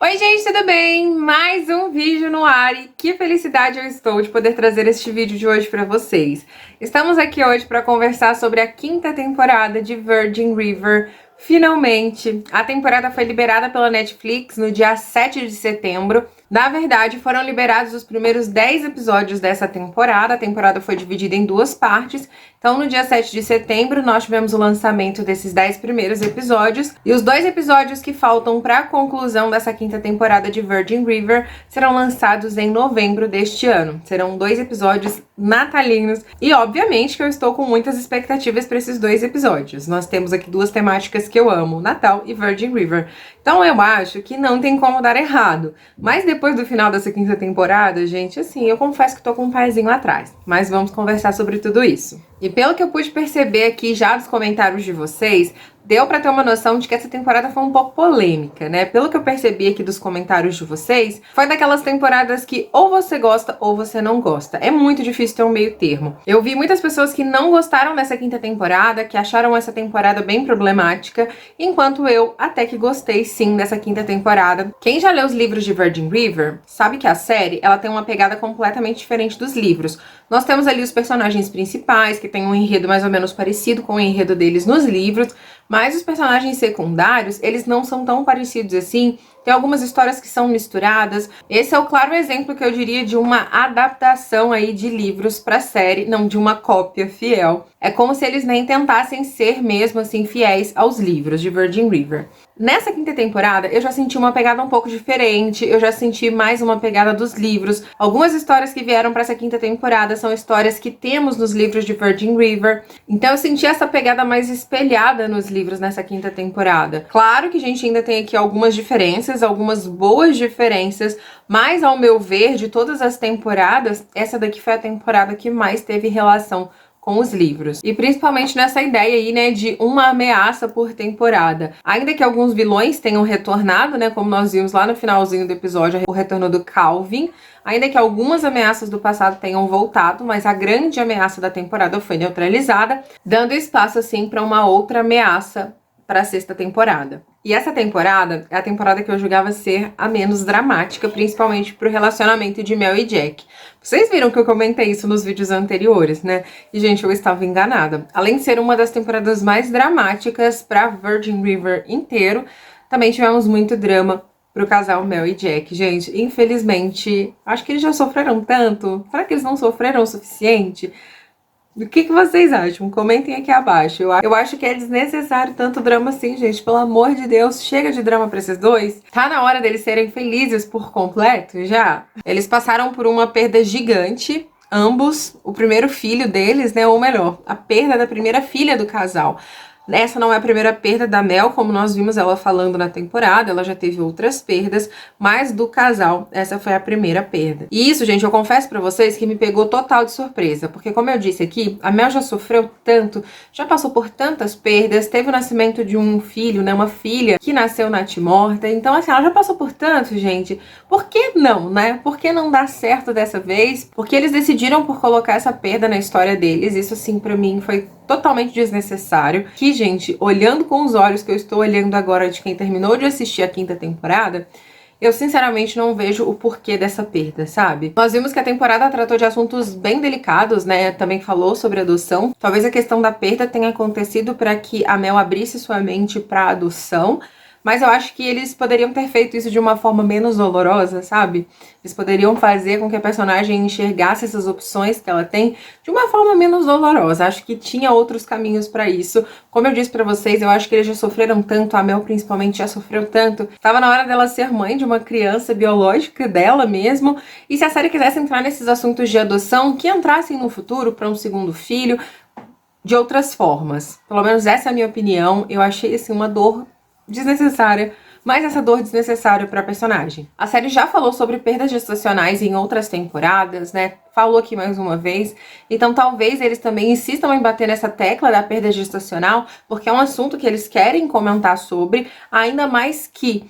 Oi gente, tudo bem? Mais um vídeo no ar e que felicidade eu estou de poder trazer este vídeo de hoje para vocês. Estamos aqui hoje para conversar sobre a quinta temporada de Virgin River. Finalmente, a temporada foi liberada pela Netflix no dia 7 de setembro. Na verdade, foram liberados os primeiros 10 episódios dessa temporada. A temporada foi dividida em duas partes. Então, no dia 7 de setembro, nós tivemos o lançamento desses 10 primeiros episódios. E os 2 episódios que faltam para a conclusão dessa quinta temporada de Virgin River serão lançados em novembro deste ano. Serão 2 episódios natalinos. E, obviamente, que eu estou com muitas expectativas para esses 2 episódios. Nós temos aqui duas temáticas que eu amo, Natal e Virgin River. Então, eu acho que não tem como dar errado. Mas depois do final dessa quinta temporada, gente, assim, eu confesso que tô com um pezinho atrás. Mas vamos conversar sobre tudo isso. E pelo que eu pude perceber aqui já dos comentários de vocês, deu pra ter uma noção de que essa temporada foi um pouco polêmica, né? Pelo que eu percebi aqui dos comentários de vocês, foi daquelas temporadas que ou você gosta ou você não gosta. É muito difícil ter um meio termo. Eu vi muitas pessoas que não gostaram dessa quinta temporada, que acharam essa temporada bem problemática, enquanto eu até que gostei sim dessa quinta temporada. Quem já leu os livros de Virgin River sabe que a série ela tem uma pegada completamente diferente dos livros. Nós temos ali os personagens principais, que tem um enredo mais ou menos parecido com o enredo deles nos livros, mas os personagens secundários, eles não são tão parecidos assim. Tem algumas histórias que são misturadas. Esse é o claro exemplo que eu diria de uma adaptação aí de livros para série, não de uma cópia fiel. É como se eles nem tentassem ser mesmo assim fiéis aos livros de Virgin River. Nessa quinta temporada, eu já senti uma pegada um pouco diferente, eu já senti mais uma pegada dos livros. Algumas histórias que vieram para essa quinta temporada são histórias que temos nos livros de Virgin River. Então eu senti essa pegada mais espelhada nos livros nessa quinta temporada. Claro que a gente ainda tem aqui algumas diferenças, algumas boas diferenças, mas ao meu ver, de todas as temporadas, essa daqui foi a temporada que mais teve relação com os livros. E principalmente nessa ideia aí, né, de uma ameaça por temporada. Ainda que alguns vilões tenham retornado, né, como nós vimos lá no finalzinho do episódio, o retorno do Calvin, ainda que algumas ameaças do passado tenham voltado, mas a grande ameaça da temporada foi neutralizada, dando espaço, assim, para uma outra ameaça para a sexta temporada. E essa temporada é a temporada que eu julgava ser a menos dramática, principalmente pro relacionamento de Mel e Jack. Vocês viram que eu comentei isso nos vídeos anteriores, né? E, gente, eu estava enganada. Além de ser uma das temporadas mais dramáticas pra Virgin River inteiro, também tivemos muito drama pro casal Mel e Jack. Gente, infelizmente, acho que eles já sofreram tanto. Será que eles não sofreram o suficiente? O que vocês acham? Comentem aqui abaixo. Eu acho que é desnecessário tanto drama assim, gente. Pelo amor de Deus, chega de drama pra esses dois. Tá na hora deles serem felizes por completo, já. Eles passaram por uma perda gigante, ambos. O primeiro filho deles, né? Ou melhor, a perda da primeira filha do casal. Essa não é a primeira perda da Mel, como nós vimos ela falando na temporada, ela já teve outras perdas, mas do casal, essa foi a primeira perda. E isso, gente, eu confesso pra vocês que me pegou total de surpresa, porque como eu disse aqui, a Mel já sofreu tanto, já passou por tantas perdas, teve o nascimento de um filho, né, uma filha que nasceu natimorta, então assim, ela já passou por tanto, gente, por que não, né? Por que não dar certo dessa vez? Porque eles decidiram por colocar essa perda na história deles, isso assim, pra mim foi totalmente desnecessário, que, gente, olhando com os olhos que eu estou olhando agora de quem terminou de assistir a quinta temporada, eu sinceramente não vejo o porquê dessa perda, sabe? Nós vimos que a temporada tratou de assuntos bem delicados, né? Também falou sobre adoção. Talvez a questão da perda tenha acontecido para que a Mel abrisse sua mente para adoção, mas eu acho que eles poderiam ter feito isso de uma forma menos dolorosa, sabe? Eles poderiam fazer com que a personagem enxergasse essas opções que ela tem de uma forma menos dolorosa. Acho que tinha outros caminhos pra isso. Como eu disse pra vocês, eu acho que eles já sofreram tanto, a Mel principalmente já sofreu tanto. Tava na hora dela ser mãe de uma criança biológica dela mesmo. E se a série quisesse entrar nesses assuntos de adoção, que entrassem no futuro pra um segundo filho de outras formas. Pelo menos essa é a minha opinião. Eu achei, assim, uma dor desnecessária, mas essa dor desnecessária para a personagem. A série já falou sobre perdas gestacionais em outras temporadas, né? Falou aqui mais uma vez. Então talvez eles também insistam em bater nessa tecla da perda gestacional, porque é um assunto que eles querem comentar sobre, ainda mais que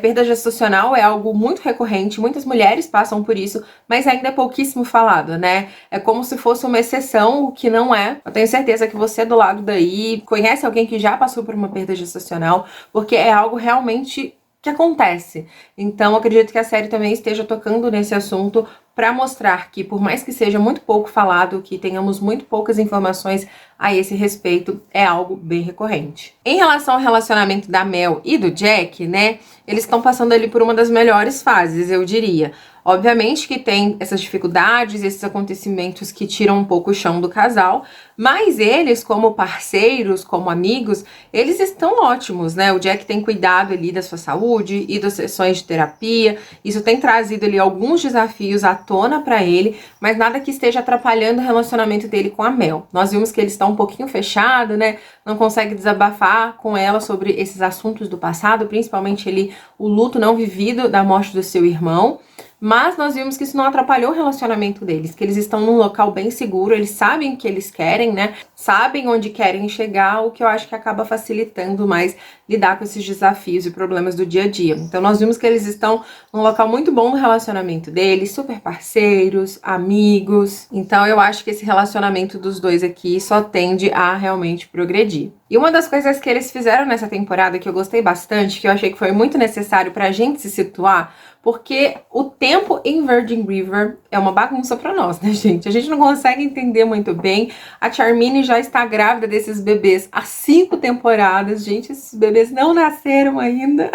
perda gestacional é algo muito recorrente, muitas mulheres passam por isso, mas ainda é pouquíssimo falado, né? É como se fosse uma exceção, o que não é. Eu tenho certeza que você do lado daí conhece alguém que já passou por uma perda gestacional, porque é algo realmente que acontece. Então, acredito que a série também esteja tocando nesse assunto para mostrar que, por mais que seja muito pouco falado, que tenhamos muito poucas informações a esse respeito, é algo bem recorrente. Em relação ao relacionamento da Mel e do Jack, né, eles estão passando ali por uma das melhores fases, eu diria. Obviamente que tem essas dificuldades, esses acontecimentos que tiram um pouco o chão do casal, mas eles, como parceiros, como amigos, eles estão ótimos, né? O Jack tem cuidado ali da sua saúde e das sessões de terapia, isso tem trazido ali alguns desafios à tona para ele, mas nada que esteja atrapalhando o relacionamento dele com a Mel. Nós vimos que ele está um pouquinho fechado, né? Não consegue desabafar com ela sobre esses assuntos do passado, principalmente ali o luto não vivido da morte do seu irmão. Mas nós vimos que isso não atrapalhou o relacionamento deles, que eles estão num local bem seguro, eles sabem o que eles querem, né? Sabem onde querem chegar, o que eu acho que acaba facilitando mais lidar com esses desafios e problemas do dia a dia. Então nós vimos que eles estão num local muito bom no relacionamento deles, super parceiros, amigos. Então eu acho que esse relacionamento dos dois aqui só tende a realmente progredir. E uma das coisas que eles fizeram nessa temporada que eu gostei bastante, que eu achei que foi muito necessário pra gente se situar, porque o tempo em Virgin River é uma bagunça pra nós, né, gente? A gente não consegue entender muito bem. A Charmaine já está grávida desses bebês há 5 temporadas. Gente, esses bebês não nasceram ainda.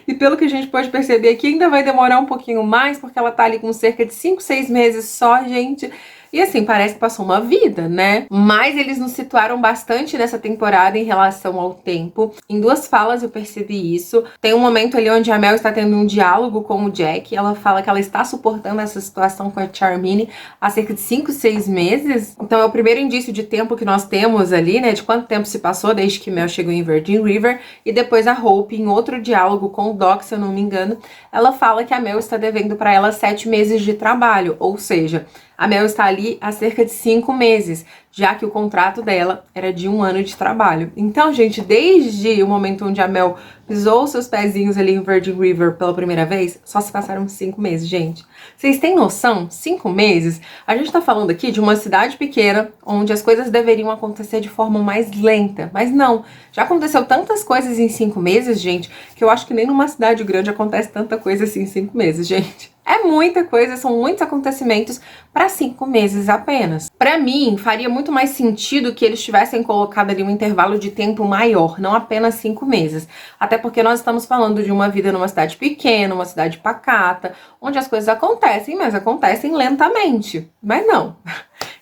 E pelo que a gente pode perceber aqui, ainda vai demorar um pouquinho mais, porque ela tá ali com cerca de 5, 6 meses só, gente. E assim, parece que passou uma vida, né? Mas eles nos situaram bastante nessa temporada em relação ao tempo. Em 2 falas eu percebi isso. Tem um momento ali onde a Mel está tendo um diálogo com o Jack. Ela fala que ela está suportando essa situação com a Charmaine há cerca de 5, 6 meses. Então é o primeiro indício de tempo que nós temos ali, né? De quanto tempo se passou desde que Mel chegou em Virgin River. E depois a Hope, em outro diálogo com o Doc, se eu não me engano, ela fala que a Mel está devendo para ela 7 meses de trabalho. Ou seja, a Mel está ali há cerca de 5 meses, já que o contrato dela era de 1 ano de trabalho. Então, gente, desde o momento onde a Mel pisou seus pezinhos ali em Virgin River pela primeira vez, só se passaram 5 meses, gente. Vocês têm noção? 5 meses? A gente tá falando aqui de uma cidade pequena, onde as coisas deveriam acontecer de forma mais lenta. Mas não, já aconteceu tantas coisas em 5 meses, gente, que eu acho que nem numa cidade grande acontece tanta coisa assim em 5 meses, gente. É muita coisa, são muitos acontecimentos para 5 meses apenas. Para mim, faria muito mais sentido que eles tivessem colocado ali um intervalo de tempo maior, não apenas 5 meses. Até porque nós estamos falando de uma vida numa cidade pequena, uma cidade pacata, onde as coisas acontecem, mas acontecem lentamente. Mas não.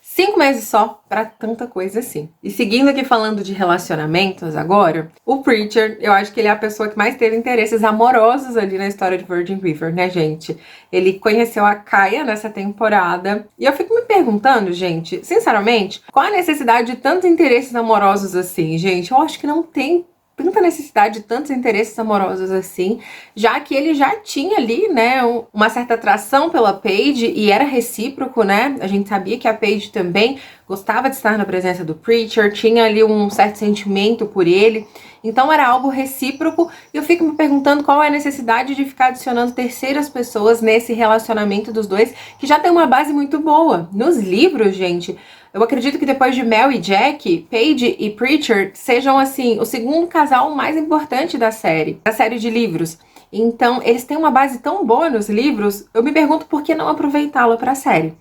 5 meses só pra tanta coisa assim. E seguindo aqui falando de relacionamentos agora, o Preacher, eu acho que ele é a pessoa que mais teve interesses amorosos ali na história de Virgin River, né, gente? Ele conheceu a Kaya nessa temporada. E eu fico me perguntando, gente, sinceramente, qual a necessidade de tantos interesses amorosos assim, gente? Eu acho que não tem tanta necessidade de tantos interesses amorosos assim, já que ele já tinha ali, né, uma certa atração pela Paige e era recíproco, né? A gente sabia que a Paige também gostava de estar na presença do Preacher, tinha ali um certo sentimento por ele, então era algo recíproco. E eu fico me perguntando qual é a necessidade de ficar adicionando terceiras pessoas nesse relacionamento dos dois, que já tem uma base muito boa. Nos livros, gente, eu acredito que depois de Mel e Jack, Paige e Preacher sejam, assim, o segundo casal mais importante da série de livros. Então, eles têm uma base tão boa nos livros, eu me pergunto por que não aproveitá-la para a série.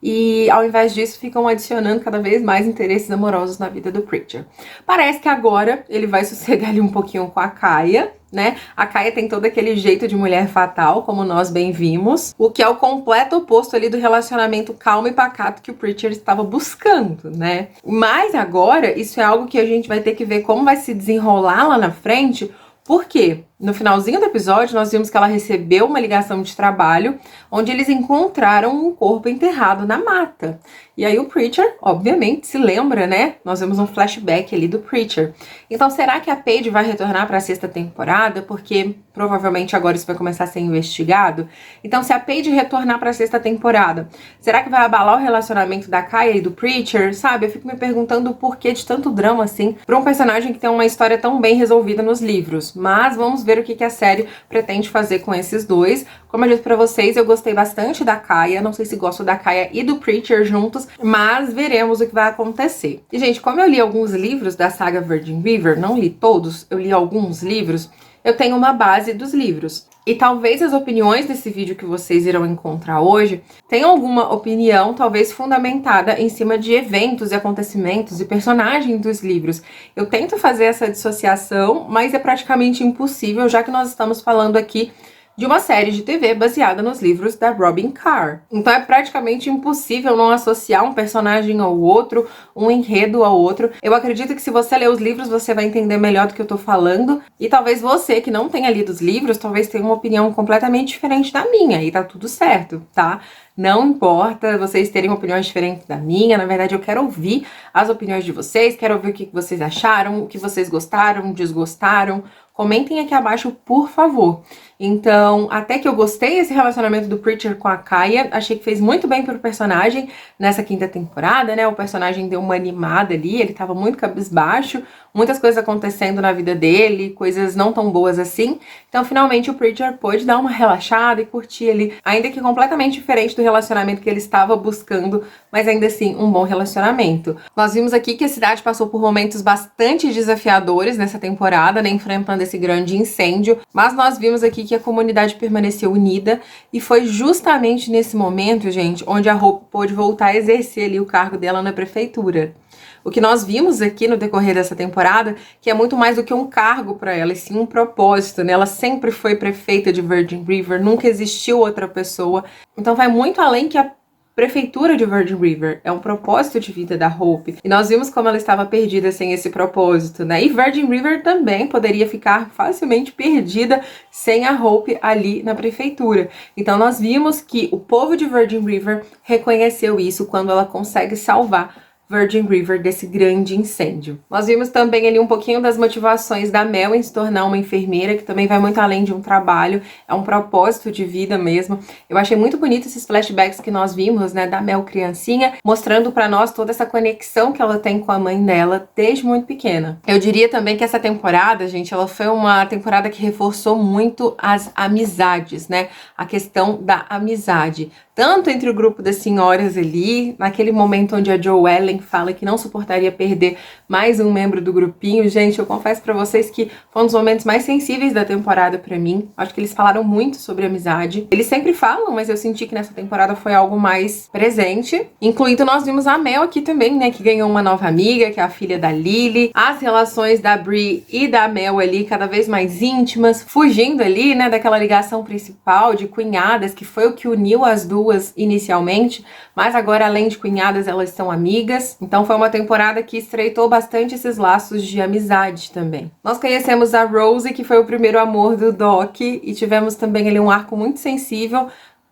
E ao invés disso, ficam adicionando cada vez mais interesses amorosos na vida do Preacher. Parece que agora ele vai sossegar ali um pouquinho com a Kaya, né? A Kaya tem todo aquele jeito de mulher fatal, como nós bem vimos, o que é o completo oposto ali do relacionamento calmo e pacato que o Preacher estava buscando, né? Mas agora, isso é algo que a gente vai ter que ver como vai se desenrolar lá na frente, porque no finalzinho do episódio nós vimos que ela recebeu uma ligação de trabalho onde eles encontraram um corpo enterrado na mata. E aí o Preacher, obviamente, se lembra, né? Nós vemos um flashback ali do Preacher. Então será que a Paige vai retornar para a 6ª temporada? Porque provavelmente agora isso vai começar a ser investigado. Então se a Paige retornar para a 6ª temporada, será que vai abalar o relacionamento da Kaya e do Preacher? Sabe? Eu fico me perguntando o porquê de tanto drama assim para um personagem que tem uma história tão bem resolvida nos livros. Mas vamos ver o que a série pretende fazer com esses dois. Como eu disse pra vocês, eu gostei bastante da Kaya, não sei se gosto da Kaya e do Preacher juntos, mas veremos o que vai acontecer. E, gente, como eu li alguns livros da saga Virgin River, não li todos, eu li alguns livros, eu tenho uma base dos livros. E talvez as opiniões desse vídeo que vocês irão encontrar hoje tenham alguma opinião, talvez fundamentada em cima de eventos e acontecimentos e personagens dos livros. Eu tento fazer essa dissociação, mas é praticamente impossível, já que nós estamos falando aqui de uma série de TV baseada nos livros da Robin Carr. Então é praticamente impossível não associar um personagem ao outro, um enredo ao outro. Eu acredito que se você ler os livros, você vai entender melhor do que eu tô falando. E talvez você, que não tenha lido os livros, talvez tenha uma opinião completamente diferente da minha. E tá tudo certo, tá? Não importa vocês terem opiniões diferentes da minha. Na verdade, eu quero ouvir as opiniões de vocês, quero ouvir o que vocês acharam, o que vocês gostaram, desgostaram. Comentem aqui abaixo, por favor. Então, até que eu gostei desse relacionamento do Preacher com a Kaya, achei que fez muito bem pro personagem nessa quinta temporada, né? O personagem deu uma animada ali, ele tava muito cabisbaixo, muitas coisas acontecendo na vida dele, coisas não tão boas assim. Então, finalmente, o Preacher pôde dar uma relaxada e curtir ali, ainda que completamente diferente do relacionamento que ele estava buscando, mas ainda assim, um bom relacionamento. Nós vimos aqui que a cidade passou por momentos bastante desafiadores nessa temporada, né? Enfrentando esse grande incêndio, mas nós vimos aqui que a comunidade permaneceu unida e foi justamente nesse momento, gente, onde a Hope pôde voltar a exercer ali o cargo dela na prefeitura. O que nós vimos aqui no decorrer dessa temporada, que é muito mais do que um cargo para ela, e sim um propósito, né? Ela sempre foi prefeita de Virgin River, nunca existiu outra pessoa. Então vai muito além que a prefeitura de Virgin River, é um propósito de vida da Hope. E nós vimos como ela estava perdida sem esse propósito, né? E Virgin River também poderia ficar facilmente perdida sem a Hope ali na prefeitura. Então nós vimos que o povo de Virgin River reconheceu isso quando ela consegue salvar Virgin River desse grande incêndio. Nós vimos também ali um pouquinho das motivações da Mel em se tornar uma enfermeira, que também vai muito além de um trabalho, é um propósito de vida mesmo. Eu achei muito bonito esses flashbacks que nós vimos, né, da Mel criancinha, mostrando pra nós toda essa conexão que ela tem com a mãe dela desde muito pequena. Eu diria também que essa temporada, gente, ela foi uma temporada que reforçou muito as amizades, né, a questão da amizade. Tanto entre o grupo das senhoras ali, naquele momento onde a Joellen fala que não suportaria perder mais um membro do grupinho. Gente, eu confesso pra vocês que foi um dos momentos mais sensíveis da temporada pra mim. Acho que eles falaram muito sobre amizade. Eles sempre falam, mas eu senti que nessa temporada foi algo mais presente. Incluindo, nós vimos a Mel aqui também, né, que ganhou uma nova amiga, que é a filha da Lily. As relações da Bri e da Mel ali cada vez mais íntimas, fugindo ali, né, daquela ligação principal de cunhadas, que foi o que uniu as duas inicialmente, mas agora além de cunhadas elas são amigas, então foi uma temporada que estreitou bastante esses laços de amizade também. Nós conhecemos a Rosie, que foi o primeiro amor do Doc, e tivemos também ali um arco muito sensível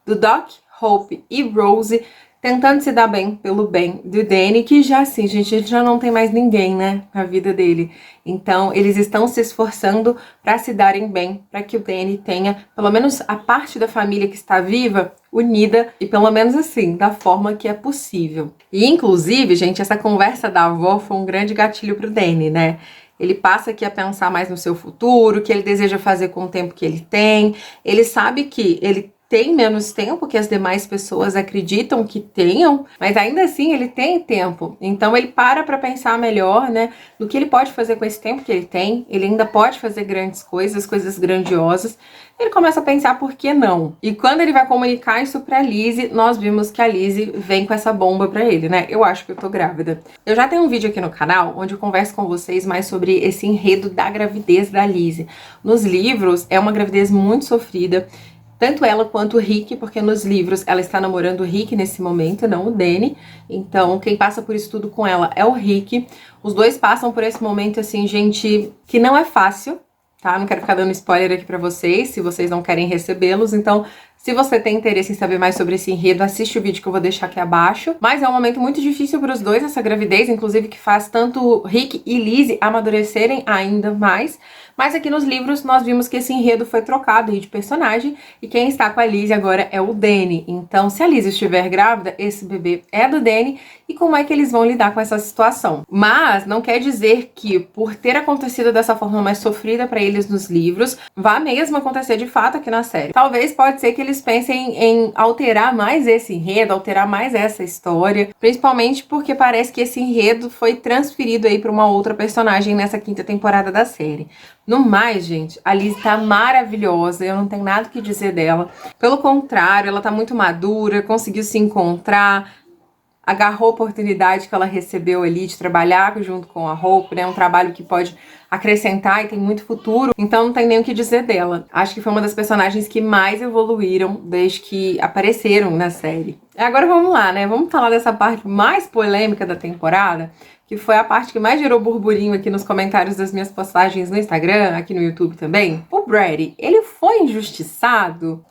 do Doc, Hope e Rosie tentando se dar bem pelo bem do Danny, que já assim, gente, ele já não tem mais ninguém, né, na vida dele. Então, eles estão se esforçando para se darem bem, para que o Danny tenha, pelo menos a parte da família que está viva, unida, e pelo menos assim, da forma que é possível. E, inclusive, gente, essa conversa da avó foi um grande gatilho pro Danny, né? Ele passa aqui a pensar mais no seu futuro, o que ele deseja fazer com o tempo que ele tem. Ele sabe que ele tem menos tempo que as demais pessoas acreditam que tenham, mas ainda assim ele tem tempo. Então ele para pensar melhor, né, no que ele pode fazer com esse tempo que ele tem. Ele ainda pode fazer grandes coisas, coisas grandiosas. Ele começa a pensar por que não. E quando ele vai comunicar isso pra Lizzie, nós vimos que a Lizzie vem com essa bomba pra ele, né? Eu acho que eu tô grávida. Eu já tenho um vídeo aqui no canal onde eu converso com vocês mais sobre esse enredo da gravidez da Lizzie. Nos livros, é uma gravidez muito sofrida. Tanto ela quanto o Rick, porque nos livros ela está namorando o Rick nesse momento, não o Danny. Então, quem passa por isso tudo com ela é o Rick. Os dois passam por esse momento, assim, gente, que não é fácil, tá? Não quero ficar dando spoiler aqui pra vocês, se vocês não querem recebê-los. Então, se você tem interesse em saber mais sobre esse enredo, assiste o vídeo que eu vou deixar aqui abaixo. Mas é um momento muito difícil para os dois, essa gravidez, inclusive que faz tanto Rick e Lizzie amadurecerem ainda mais. Mas aqui nos livros nós vimos que esse enredo foi trocado aí de personagem e quem está com a Lizzie agora é o Danny. Então, se a Lizzie estiver grávida, esse bebê é do Danny e como é que eles vão lidar com essa situação. Mas não quer dizer que, por ter acontecido dessa forma mais sofrida para eles nos livros, vá mesmo acontecer de fato aqui na série. Talvez pode ser que eles pensem em alterar mais esse enredo, alterar mais essa história, principalmente porque parece que esse enredo foi transferido aí para uma outra personagem nessa quinta temporada da série. No mais, gente, a Liz tá maravilhosa, eu não tenho nada o que dizer dela. Pelo contrário, ela tá muito madura, conseguiu se encontrar, agarrou a oportunidade que ela recebeu ali de trabalhar junto com a Hope, né? Um trabalho que pode acrescentar e tem muito futuro, então não tem nem o que dizer dela. Acho que foi uma das personagens que mais evoluíram desde que apareceram na série. Agora vamos lá, né? Vamos falar dessa parte mais polêmica da temporada, que foi a parte que mais gerou burburinho aqui nos comentários das minhas postagens no Instagram, aqui no YouTube também. O Brady, ele foi injustiçado?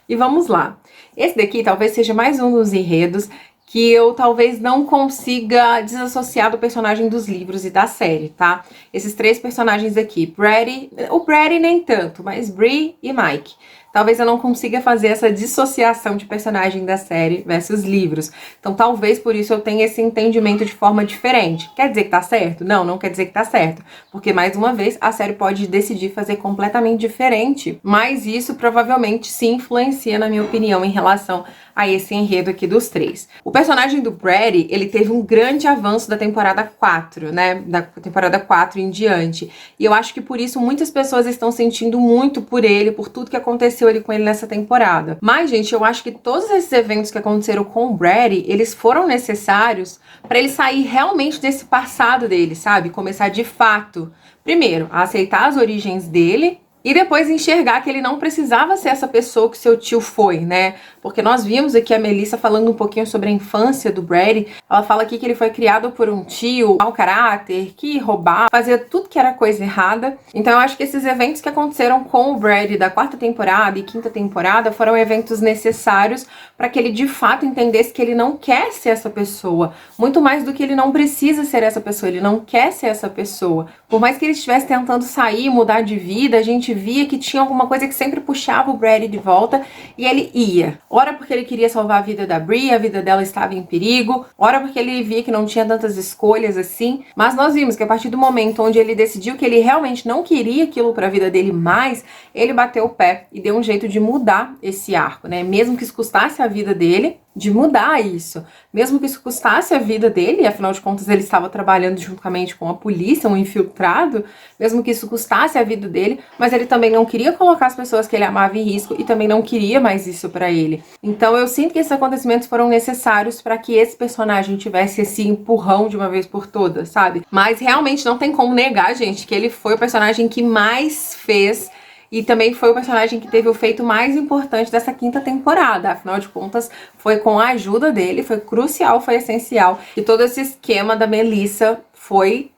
E vamos lá. Esse daqui talvez seja mais um dos enredos que eu talvez não consiga desassociar do personagem dos livros e da série, tá? Esses três personagens aqui, Brady, o Brady nem tanto, mas Bree e Mike. Talvez eu não consiga fazer essa dissociação de personagem da série versus livros. Então talvez por isso eu tenha esse entendimento de forma diferente. Quer dizer que tá certo? Não, não quer dizer que tá certo. Porque, mais uma vez, a série pode decidir fazer completamente diferente. Mas isso provavelmente sim influencia, na minha opinião, em relação a esse enredo aqui dos três. O personagem do Brady, ele teve um grande avanço da temporada 4, né? Da temporada 4 em diante. E eu acho que por isso muitas pessoas estão sentindo muito por ele, por tudo que aconteceu ali com ele nessa temporada. Mas, gente, eu acho que todos esses eventos que aconteceram com o Brady, eles foram necessários para ele sair realmente desse passado dele, sabe? Começar de fato, primeiro, a aceitar as origens dele, e depois enxergar que ele não precisava ser essa pessoa que seu tio foi, né? Porque nós vimos aqui a Melissa falando um pouquinho sobre a infância do Brady. Ela fala aqui que ele foi criado por um tio mau caráter, que roubava, fazia tudo que era coisa errada. Então eu acho que esses eventos que aconteceram com o Brady da quarta temporada e quinta temporada foram eventos necessários para que ele de fato entendesse que ele não quer ser essa pessoa. Muito mais do que ele não precisa ser essa pessoa, ele não quer ser essa pessoa. Por mais que ele estivesse tentando sair, mudar de vida, a gente via que tinha alguma coisa que sempre puxava o Brady de volta e ele ia. Ora porque ele queria salvar a vida da Bree, a vida dela estava em perigo, ora porque ele via que não tinha tantas escolhas assim, mas nós vimos que a partir do momento onde ele decidiu que ele realmente não queria aquilo para a vida dele mais, ele bateu o pé e deu um jeito de mudar esse arco, né? Mesmo que isso custasse a vida dele, de mudar isso. Mesmo que isso custasse a vida dele, afinal de contas ele estava trabalhando juntamente com a polícia, um infiltrado, mesmo que isso custasse a vida dele, mas ele também não queria colocar as pessoas que ele amava em risco e também não queria mais isso pra ele. Então eu sinto que esses acontecimentos foram necessários para que esse personagem tivesse esse empurrão de uma vez por todas, sabe? Mas realmente não tem como negar, gente, que ele foi o personagem que mais fez e também foi o personagem que teve o feito mais importante dessa quinta temporada. Afinal de contas, foi com a ajuda dele, foi crucial, foi essencial. E todo esse esquema da Melissa foi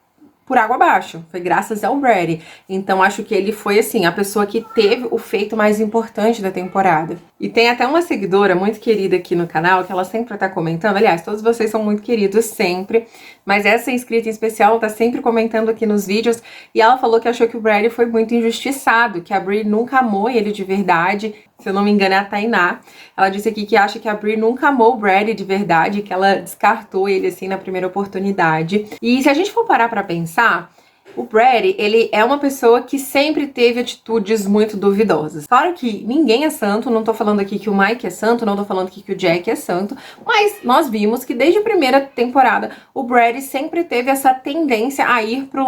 por água abaixo. Foi graças ao Brady. Então acho que ele foi, assim, a pessoa que teve o feito mais importante da temporada. E tem até uma seguidora muito querida aqui no canal, que ela sempre tá comentando. Aliás, todos vocês são muito queridos sempre. Mas essa inscrita em especial tá sempre comentando aqui nos vídeos. E ela falou que achou que o Brady foi muito injustiçado, que a Bree nunca amou ele de verdade. Se eu não me engano é a Tainá. Ela disse aqui que acha que a Bree nunca amou o Brady de verdade, que ela descartou ele assim na primeira oportunidade. E se a gente for parar pra pensar, o Brady, ele é uma pessoa que sempre teve atitudes muito duvidosas. Claro que ninguém é santo, não tô falando aqui que o Mike é santo, não tô falando aqui que o Jack é santo, mas nós vimos que desde a primeira temporada o Brady sempre teve essa tendência a ir para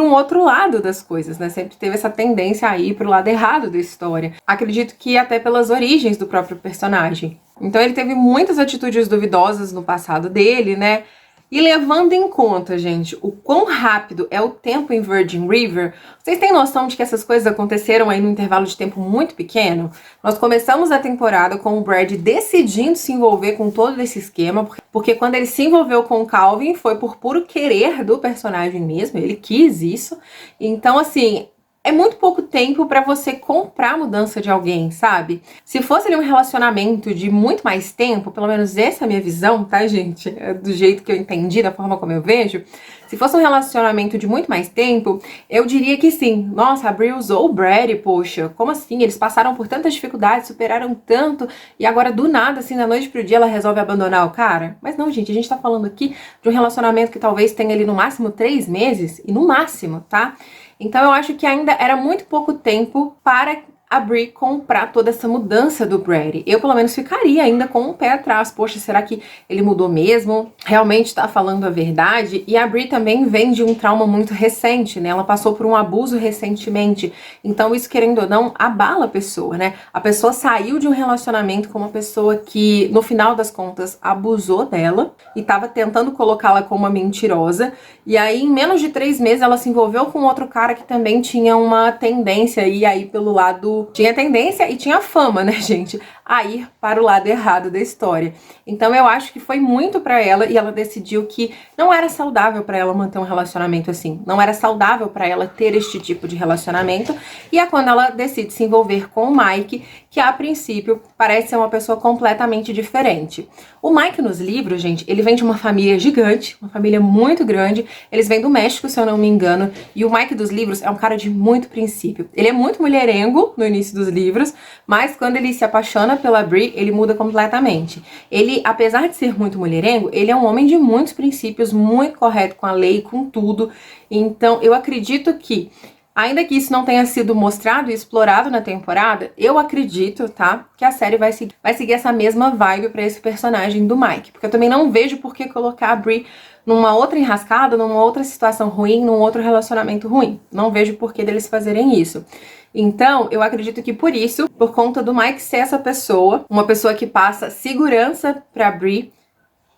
um outro lado das coisas, né? Sempre teve essa tendência a ir pro lado errado da história. Acredito que até pelas origens do próprio personagem. Então ele teve muitas atitudes duvidosas no passado dele, né? E levando em conta, gente, o quão rápido é o tempo em Virgin River, vocês têm noção de que essas coisas aconteceram aí num intervalo de tempo muito pequeno? Nós começamos a temporada com o Brad decidindo se envolver com todo esse esquema, porque quando ele se envolveu com o Calvin foi por puro querer do personagem mesmo, ele quis isso. Então, assim, é muito pouco tempo pra você comprar a mudança de alguém, sabe? Se fosse ali um relacionamento de muito mais tempo, pelo menos essa é a minha visão, tá, gente? É do jeito que eu entendi, da forma como eu vejo. Se fosse um relacionamento de muito mais tempo, eu diria que sim. Nossa, a Bree usou o Brady, poxa, como assim? Eles passaram por tantas dificuldades, superaram tanto, e agora do nada, assim, da noite pro dia, ela resolve abandonar o cara? Mas não, gente, a gente tá falando aqui de um relacionamento que talvez tenha ali no máximo 3 meses, e no máximo, tá? Então eu acho que ainda era muito pouco tempo para a Bri comprar toda essa mudança do Brady. Eu, pelo menos, ficaria ainda com um pé atrás. Poxa, será que ele mudou mesmo? Realmente tá falando a verdade? E a Bri também vem de um trauma muito recente, né? Ela passou por um abuso recentemente. Então, isso, querendo ou não, abala a pessoa, né? A pessoa saiu de um relacionamento com uma pessoa que, no final das contas, abusou dela e tava tentando colocá-la como uma mentirosa. E aí, em menos de 3 meses, ela se envolveu com outro cara que também tinha uma tendência e aí pelo lado... Tinha tendência e tinha fama, né, gente? A ir para o lado errado da história. Então eu acho que foi muito pra ela e ela decidiu que não era saudável pra ela manter um relacionamento assim. Não era saudável pra ela ter este tipo de relacionamento. E é quando ela decide se envolver com o Mike, que a princípio parece ser uma pessoa completamente diferente. O Mike nos livros, gente, ele vem de uma família gigante, uma família muito grande. Eles vêm do México, se eu não me engano. E o Mike dos livros é um cara de muito princípio. Ele é muito mulherengo no início dos livros, mas quando ele se apaixona pela Bri, ele muda completamente. Ele, apesar de ser muito mulherengo, ele é um homem de muitos princípios, muito correto com a lei, com tudo. Então, eu acredito que, ainda que isso não tenha sido mostrado e explorado na temporada, eu acredito, tá, que a série vai seguir essa mesma vibe pra esse personagem do Mike. Porque eu também não vejo por que colocar a Bri numa outra enrascada, numa outra situação ruim, num outro relacionamento ruim. Não vejo por que deles fazerem isso. Então, eu acredito que por isso, por conta do Mike ser essa pessoa, uma pessoa que passa segurança pra Bri,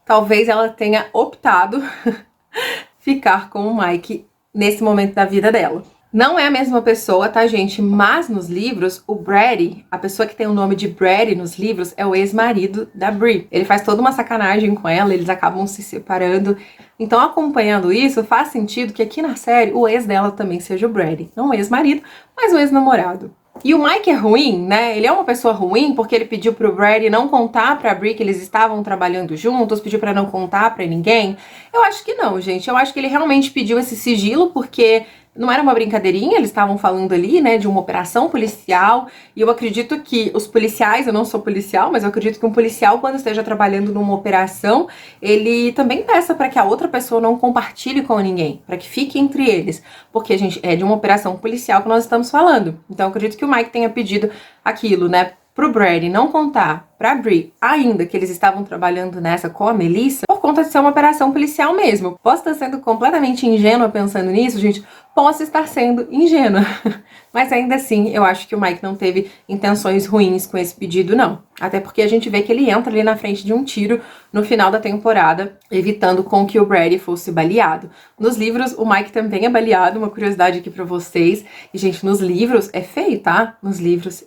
talvez ela tenha optado ficar com o Mike nesse momento da vida dela. Não é a mesma pessoa, tá, gente? Mas nos livros, o Brady, a pessoa que tem o nome de Brady nos livros, é o ex-marido da Bri. Ele faz toda uma sacanagem com ela, eles acabam se separando. Então, acompanhando isso, faz sentido que aqui na série o ex dela também seja o Brady. Não o ex-marido, mas o ex-namorado. E o Mike é ruim, né? Ele é uma pessoa ruim porque ele pediu pro Brady não contar pra Bri que eles estavam trabalhando juntos, pediu pra não contar pra ninguém. Eu acho que não, gente. Eu acho que ele realmente pediu esse sigilo porque não era uma brincadeirinha, eles estavam falando ali, né, de uma operação policial, e eu acredito que os policiais, eu não sou policial, mas eu acredito que um policial, quando esteja trabalhando numa operação, ele também peça para que a outra pessoa não compartilhe com ninguém, para que fique entre eles, porque, gente, é de uma operação policial que nós estamos falando. Então eu acredito que o Mike tenha pedido aquilo, né, pro Brady não contar pra Bri, ainda que eles estavam trabalhando nessa com a Melissa, por conta de ser uma operação policial mesmo. Posso estar sendo completamente ingênua pensando nisso, gente? Posso estar sendo ingênua. Mas ainda assim, eu acho que o Mike não teve intenções ruins com esse pedido, não. Até porque a gente vê que ele entra ali na frente de um tiro no final da temporada, evitando com que o Brady fosse baleado. Nos livros, o Mike também é baleado, uma curiosidade aqui pra vocês. E, gente, nos livros, é feio, tá? Nos livros,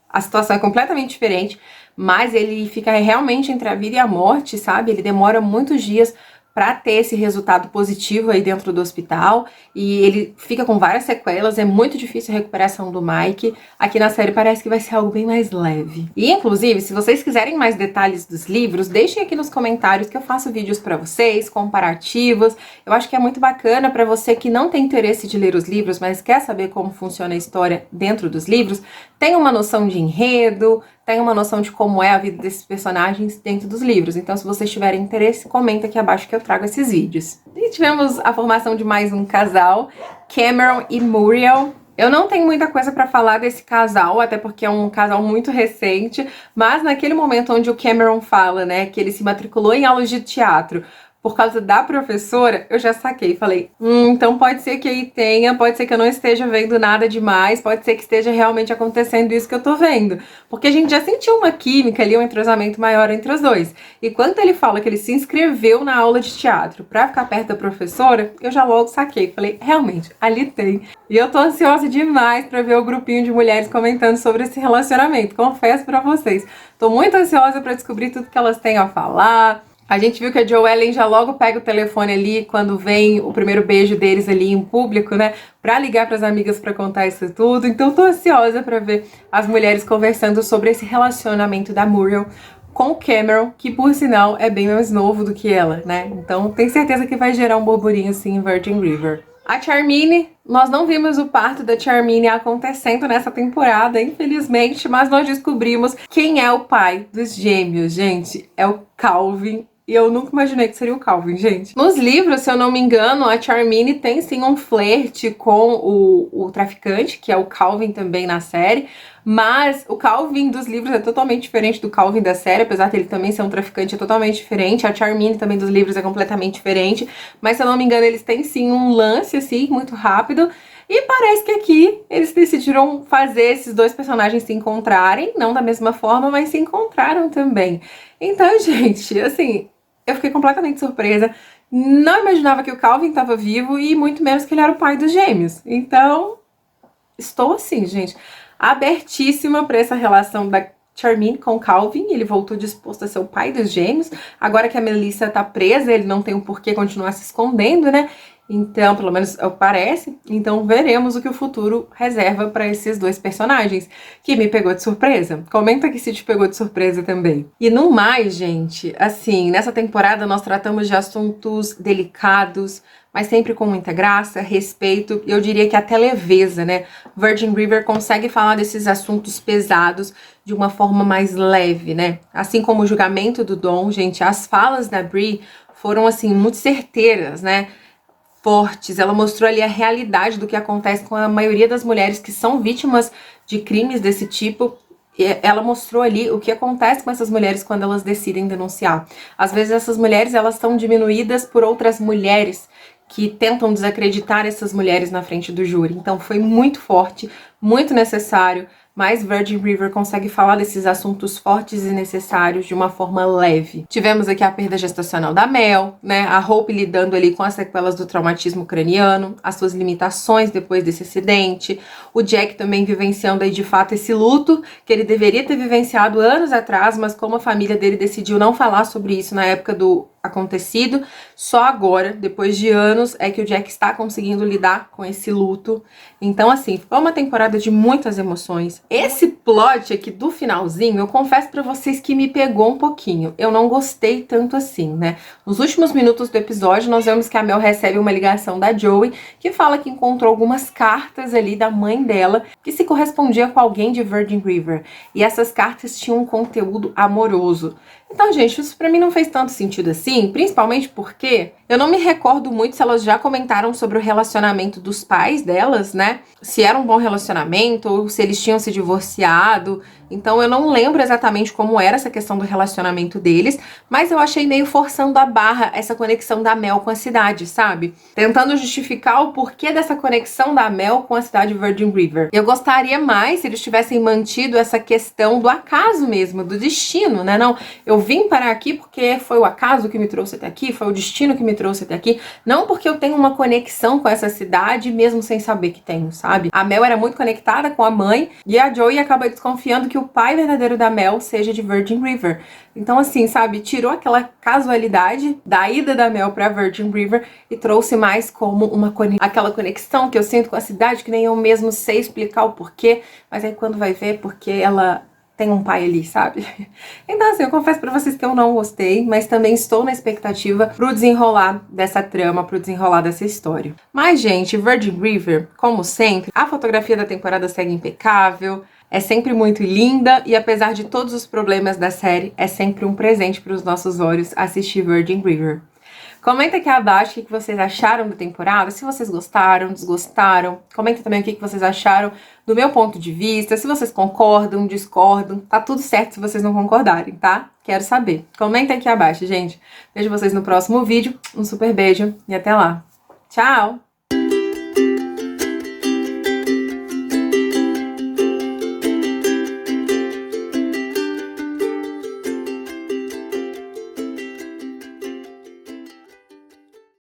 a situação é completamente diferente, mas ele fica realmente entre a vida e a morte, sabe? Ele demora muitos dias para ter esse resultado positivo aí dentro do hospital, e ele fica com várias sequelas, é muito difícil a recuperação do Mike. Aqui na série parece que vai ser algo bem mais leve. E, inclusive, se vocês quiserem mais detalhes dos livros, deixem aqui nos comentários que eu faço vídeos para vocês, comparativos. Eu acho que é muito bacana para você que não tem interesse de ler os livros, mas quer saber como funciona a história dentro dos livros, tem uma noção de enredo, tem uma noção de como é a vida desses personagens dentro dos livros. Então, se vocês tiverem interesse, comenta aqui abaixo que eu trago esses vídeos. E tivemos a formação de mais um casal, Cameron e Muriel. Eu não tenho muita coisa pra falar desse casal, até porque é um casal muito recente, mas naquele momento onde o Cameron fala, né, que ele se matriculou em aulas de teatro por causa da professora, eu já saquei, falei, então pode ser que aí tenha, pode ser que eu não esteja vendo nada demais, pode ser que esteja realmente acontecendo isso que eu tô vendo, porque a gente já sentiu uma química ali, um entrosamento maior entre os dois, e quando ele fala que ele se inscreveu na aula de teatro pra ficar perto da professora, eu já logo saquei, falei, realmente, ali tem, e eu tô ansiosa demais pra ver o grupinho de mulheres comentando sobre esse relacionamento, confesso pra vocês, tô muito ansiosa pra descobrir tudo que elas têm a falar. A gente viu que a Joellen já logo pega o telefone ali quando vem o primeiro beijo deles ali em público, né? Pra ligar pras amigas pra contar isso tudo. Então tô ansiosa pra ver as mulheres conversando sobre esse relacionamento da Muriel com o Cameron, que por sinal é bem mais novo do que ela, né? Então tenho certeza que vai gerar um burburinho assim em Virgin River. A Charmini, nós não vimos o parto da Charmini acontecendo nessa temporada, infelizmente, mas nós descobrimos quem é o pai dos gêmeos, gente. É o Calvin E eu nunca imaginei que seria o Calvin, gente. Nos livros, se eu não me engano, a Charmaine tem sim um flerte com o traficante, que é o Calvin também na série. Mas o Calvin dos livros é totalmente diferente do Calvin da série, apesar de ele também ser um traficante, é totalmente diferente. A Charmaine também dos livros é completamente diferente. Mas se eu não me engano, eles têm sim um lance, assim, muito rápido. E parece que aqui eles decidiram fazer esses dois personagens se encontrarem, não da mesma forma, mas se encontraram também. Então, gente, assim, eu fiquei completamente surpresa. Não imaginava que o Calvin estava vivo e muito menos que ele era o pai dos gêmeos. Então, estou assim, gente, abertíssima para essa relação da Charmaine com o Calvin. Ele voltou disposto a ser o pai dos gêmeos. Agora que a Melissa tá presa, ele não tem um porquê continuar se escondendo, né? Então, pelo menos é o que parece. Então, veremos o que o futuro reserva para esses dois personagens, que me pegou de surpresa. Comenta aqui se te pegou de surpresa também. E no mais, gente, assim, nessa temporada nós tratamos de assuntos delicados, mas sempre com muita graça, respeito, e eu diria que até leveza, né? Virgin River consegue falar desses assuntos pesados de uma forma mais leve, né? Assim como o julgamento do Dom, gente, as falas da Bri foram, assim, muito certeiras, né? Fortes, ela mostrou ali a realidade do que acontece com a maioria das mulheres que são vítimas de crimes desse tipo. E ela mostrou ali o que acontece com essas mulheres quando elas decidem denunciar. Às vezes essas mulheres, elas são diminuídas por outras mulheres que tentam desacreditar essas mulheres na frente do júri. Então foi muito forte, muito necessário, mas Virgin River consegue falar desses assuntos fortes e necessários de uma forma leve. Tivemos aqui a perda gestacional da Mel, né? A Hope lidando ali com as sequelas do traumatismo craniano, as suas limitações depois desse acidente. O Jack também vivenciando aí de fato esse luto que ele deveria ter vivenciado anos atrás, mas como a família dele decidiu não falar sobre isso na época do acontecido, só agora, depois de anos, é que o Jack está conseguindo lidar com esse luto. Então, assim, foi uma temporada de muitas emoções. Esse plot aqui do finalzinho, eu confesso pra vocês que me pegou um pouquinho. Eu não gostei tanto assim, né? Nos últimos minutos do episódio, nós vemos que a Mel recebe uma ligação da Joey, que fala que encontrou algumas cartas ali da mãe dela, que se correspondia com alguém de Virgin River. E essas cartas tinham um conteúdo amoroso. Então, gente, isso pra mim não fez tanto sentido assim, principalmente porque eu não me recordo muito se elas já comentaram sobre o relacionamento dos pais delas, né? Se era um bom relacionamento ou se eles tinham se divorciado. Então eu não lembro exatamente como era essa questão do relacionamento deles, mas eu achei meio forçando a barra essa conexão da Mel com a cidade, sabe? Tentando justificar o porquê dessa conexão da Mel com a cidade Virgin River. Eu gostaria mais se eles tivessem mantido essa questão do acaso mesmo, do destino, né? Não, eu vim parar aqui porque foi o acaso que me trouxe até aqui, foi o destino que me trouxe até aqui, não porque eu tenho uma conexão com essa cidade, mesmo sem saber que tenho, sabe? A Mel era muito conectada com a mãe e a Joey acaba desconfiando que o pai verdadeiro da Mel seja de Virgin River. Então, assim, sabe, tirou aquela casualidade da ida da Mel pra Virgin River e trouxe mais como aquela conexão que eu sinto com a cidade, que nem eu mesmo sei explicar o porquê, mas aí quando vai ver, porque ela tem um pai ali, sabe? Então, assim, eu confesso pra vocês que eu não gostei, mas também estou na expectativa pro desenrolar dessa trama, pro desenrolar dessa história. Mas, gente, Virgin River, como sempre, a fotografia da temporada segue impecável, é sempre muito linda e apesar de todos os problemas da série, é sempre um presente para os nossos olhos assistir Virgin River. Comenta aqui abaixo o que vocês acharam da temporada, se vocês gostaram, desgostaram. Comenta também o que vocês acharam do meu ponto de vista, se vocês concordam, discordam. Tá tudo certo se vocês não concordarem, tá? Quero saber. Comenta aqui abaixo, gente. Vejo vocês no próximo vídeo. Um super beijo e até lá. Tchau!